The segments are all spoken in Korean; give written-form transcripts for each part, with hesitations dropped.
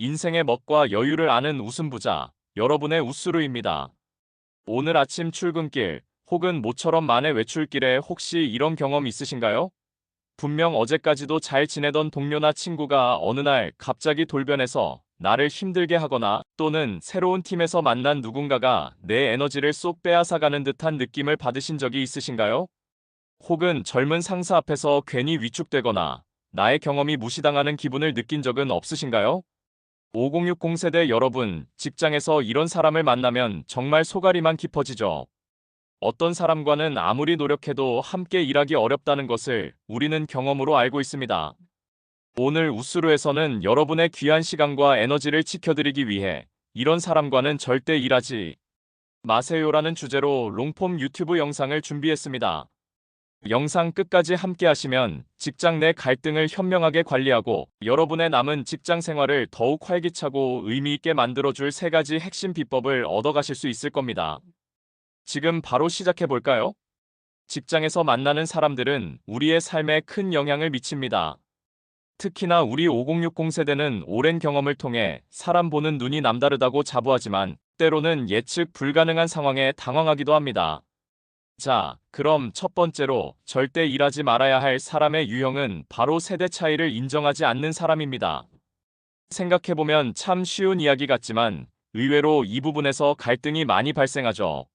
인생의 멋과 여유를 아는 웃음부자, 여러분의 우수루입니다. 오늘 아침 출근길 혹은 모처럼 만의 외출길에 혹시 이런 경험 있으신가요? 분명 어제까지도 잘 지내던 동료나 친구가 어느 날 갑자기 돌변해서 나를 힘들게 하거나 또는 새로운 팀에서 만난 누군가가 내 에너지를 쏙 빼앗아가는 듯한 느낌을 받으신 적이 있으신가요? 혹은 젊은 상사 앞에서 괜히 위축되거나 나의 경험이 무시당하는 기분을 느낀 적은 없으신가요? 5060 세대 여러분, 직장에서 이런 사람을 만나면 정말 소갈이만 깊어지죠. 어떤 사람과는 아무리 노력해도 함께 일하기 어렵다는 것을 우리는 경험으로 알고 있습니다. 오늘 우스루에서는 여러분의 귀한 시간과 에너지를 지켜드리기 위해 이런 사람과는 절대 일하지 마세요라는 주제로 롱폼 유튜브 영상을 준비했습니다. 영상 끝까지 함께 하시면 직장 내 갈등을 현명하게 관리하고 여러분의 남은 직장 생활을 더욱 활기차고 의미 있게 만들어줄 3가지 핵심 비법을 얻어가실 수 있을 겁니다. 지금 바로 시작해 볼까요? 직장에서 만나는 사람들은 우리의 삶에 큰 영향을 미칩니다. 특히나 우리 5060 세대는 오랜 경험을 통해 사람 보는 눈이 남다르다고 자부하지만 때로는 예측 불가능한 상황에 당황하기도 합니다. 자, 그럼 첫 번째로 절대 일하지 말아야 할 사람의 유형은 바로 세대 차이를 인정하지 않는 사람입니다. 생각해보면 참 쉬운 이야기 같지만 의외로 이 부분에서 갈등이 많이 발생하죠.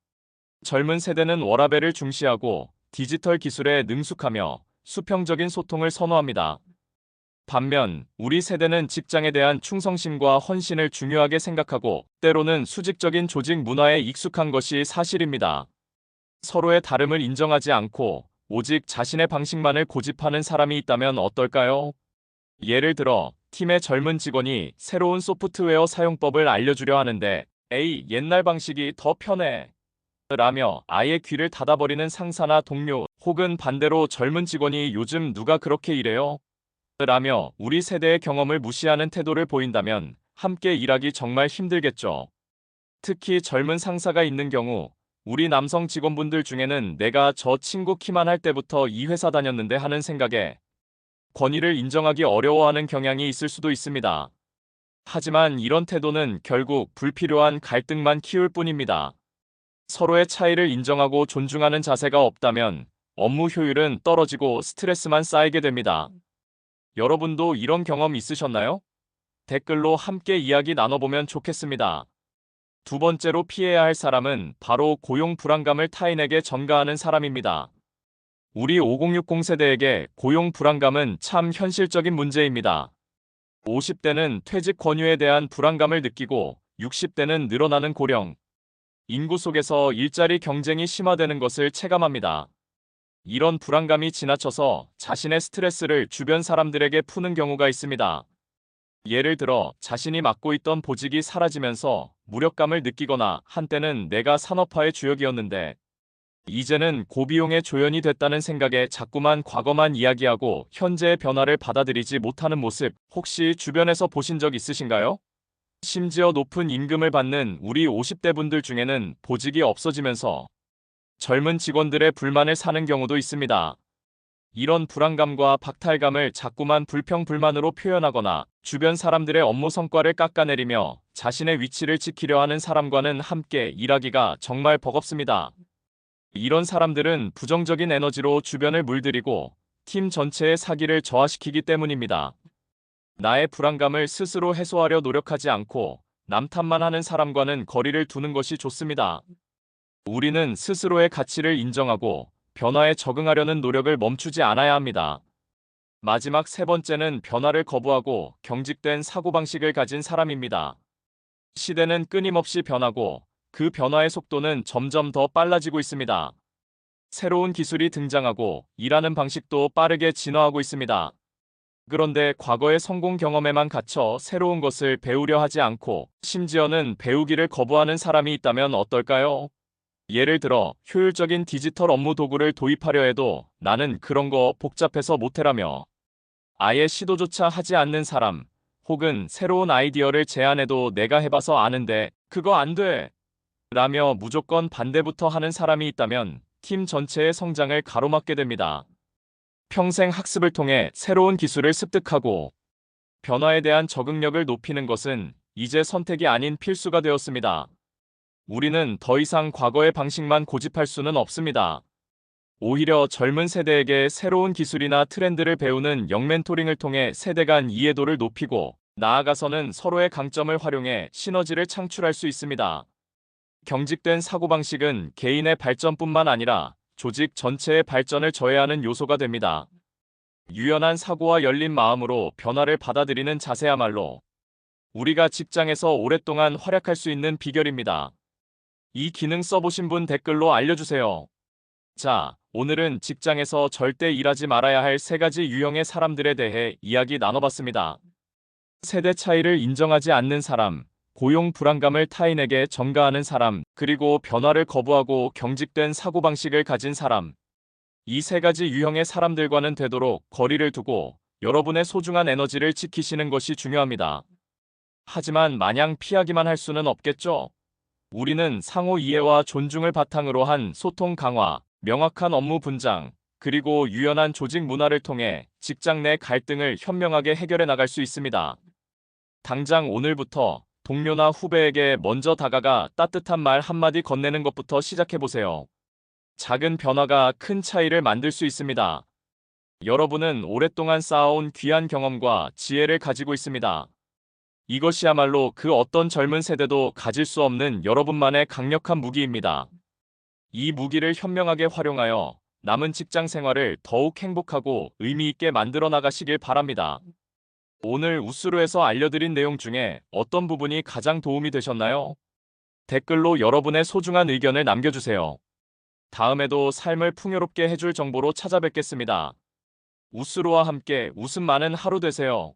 젊은 세대는 워라밸을 중시하고 디지털 기술에 능숙하며 수평적인 소통을 선호합니다. 반면 우리 세대는 직장에 대한 충성심과 헌신을 중요하게 생각하고 때로는 수직적인 조직 문화에 익숙한 것이 사실입니다. 서로의 다름을 인정하지 않고 오직 자신의 방식만을 고집하는 사람이 있다면 어떨까요? 예를 들어 팀의 젊은 직원이 새로운 소프트웨어 사용법을 알려주려 하는데 에이, 옛날 방식이 더 편해 라며 아예 귀를 닫아버리는 상사나 동료, 혹은 반대로 젊은 직원이 요즘 누가 그렇게 일해요? 라며 우리 세대의 경험을 무시하는 태도를 보인다면 함께 일하기 정말 힘들겠죠. 특히 젊은 상사가 있는 경우 우리 남성 직원분들 중에는 내가 저 친구 키만 할 때부터 이 회사 다녔는데 하는 생각에 권위를 인정하기 어려워하는 경향이 있을 수도 있습니다. 하지만 이런 태도는 결국 불필요한 갈등만 키울 뿐입니다. 서로의 차이를 인정하고 존중하는 자세가 없다면 업무 효율은 떨어지고 스트레스만 쌓이게 됩니다. 여러분도 이런 경험 있으셨나요? 댓글로 함께 이야기 나눠보면 좋겠습니다. 두 번째로 피해야 할 사람은 바로 고용 불안감을 타인에게 전가하는 사람입니다. 우리 5060 세대에게 고용 불안감은 참 현실적인 문제입니다. 50대는 퇴직 권유에 대한 불안감을 느끼고 60대는 늘어나는 고령, 인구 속에서 일자리 경쟁이 심화되는 것을 체감합니다. 이런 불안감이 지나쳐서 자신의 스트레스를 주변 사람들에게 푸는 경우가 있습니다. 예를 들어 자신이 맡고 있던 보직이 사라지면서 무력감을 느끼거나 한때는 내가 산업화의 주역이었는데 이제는 고비용의 조연이 됐다는 생각에 자꾸만 과거만 이야기하고 현재의 변화를 받아들이지 못하는 모습 혹시 주변에서 보신 적 있으신가요? 심지어 높은 임금을 받는 우리 50대 분들 중에는 보직이 없어지면서 젊은 직원들의 불만을 사는 경우도 있습니다. 이런 불안감과 박탈감을 자꾸만 불평불만으로 표현하거나 주변 사람들의 업무 성과를 깎아내리며 자신의 위치를 지키려 하는 사람과는 함께 일하기가 정말 버겁습니다. 이런 사람들은 부정적인 에너지로 주변을 물들이고 팀 전체의 사기를 저하시키기 때문입니다. 나의 불안감을 스스로 해소하려 노력하지 않고 남 탓만 하는 사람과는 거리를 두는 것이 좋습니다. 우리는 스스로의 가치를 인정하고 변화에 적응하려는 노력을 멈추지 않아야 합니다. 마지막 3번째는 변화를 거부하고 경직된 사고방식을 가진 사람입니다. 시대는 끊임없이 변하고 그 변화의 속도는 점점 더 빨라지고 있습니다. 새로운 기술이 등장하고 일하는 방식도 빠르게 진화하고 있습니다. 그런데 과거의 성공 경험에만 갇혀 새로운 것을 배우려 하지 않고 심지어는 배우기를 거부하는 사람이 있다면 어떨까요? 예를 들어 효율적인 디지털 업무 도구를 도입하려 해도 나는 그런 거 복잡해서 못해라며 아예 시도조차 하지 않는 사람, 혹은 새로운 아이디어를 제안해도 내가 해봐서 아는데 그거 안 돼! 라며 무조건 반대부터 하는 사람이 있다면 팀 전체의 성장을 가로막게 됩니다. 평생 학습을 통해 새로운 기술을 습득하고 변화에 대한 적응력을 높이는 것은 이제 선택이 아닌 필수가 되었습니다. 우리는 더 이상 과거의 방식만 고집할 수는 없습니다. 오히려 젊은 세대에게 새로운 기술이나 트렌드를 배우는 영멘토링을 통해 세대 간 이해도를 높이고 나아가서는 서로의 강점을 활용해 시너지를 창출할 수 있습니다. 경직된 사고방식은 개인의 발전뿐만 아니라 조직 전체의 발전을 저해하는 요소가 됩니다. 유연한 사고와 열린 마음으로 변화를 받아들이는 자세야말로 우리가 직장에서 오랫동안 활약할 수 있는 비결입니다. 이 기능 써보신 분 댓글로 알려주세요. 자, 오늘은 직장에서 절대 일하지 말아야 할 3가지 유형의 사람들에 대해 이야기 나눠봤습니다. 세대 차이를 인정하지 않는 사람, 고용 불안감을 타인에게 전가하는 사람, 그리고 변화를 거부하고 경직된 사고방식을 가진 사람. 이 3가지 유형의 사람들과는 되도록 거리를 두고 여러분의 소중한 에너지를 지키시는 것이 중요합니다. 하지만 마냥 피하기만 할 수는 없겠죠? 우리는 상호 이해와 존중을 바탕으로 한 소통 강화, 명확한 업무 분장, 그리고 유연한 조직 문화를 통해 직장 내 갈등을 현명하게 해결해 나갈 수 있습니다. 당장 오늘부터 동료나 후배에게 먼저 다가가 따뜻한 말 한마디 건네는 것부터 시작해보세요. 작은 변화가 큰 차이를 만들 수 있습니다. 여러분은 오랫동안 쌓아온 귀한 경험과 지혜를 가지고 있습니다. 이것이야말로 그 어떤 젊은 세대도 가질 수 없는 여러분만의 강력한 무기입니다. 이 무기를 현명하게 활용하여 남은 직장 생활을 더욱 행복하고 의미 있게 만들어 나가시길 바랍니다. 오늘 우스루에서 알려드린 내용 중에 어떤 부분이 가장 도움이 되셨나요? 댓글로 여러분의 소중한 의견을 남겨주세요. 다음에도 삶을 풍요롭게 해줄 정보로 찾아뵙겠습니다. 우스루와 함께 웃음 많은 하루 되세요.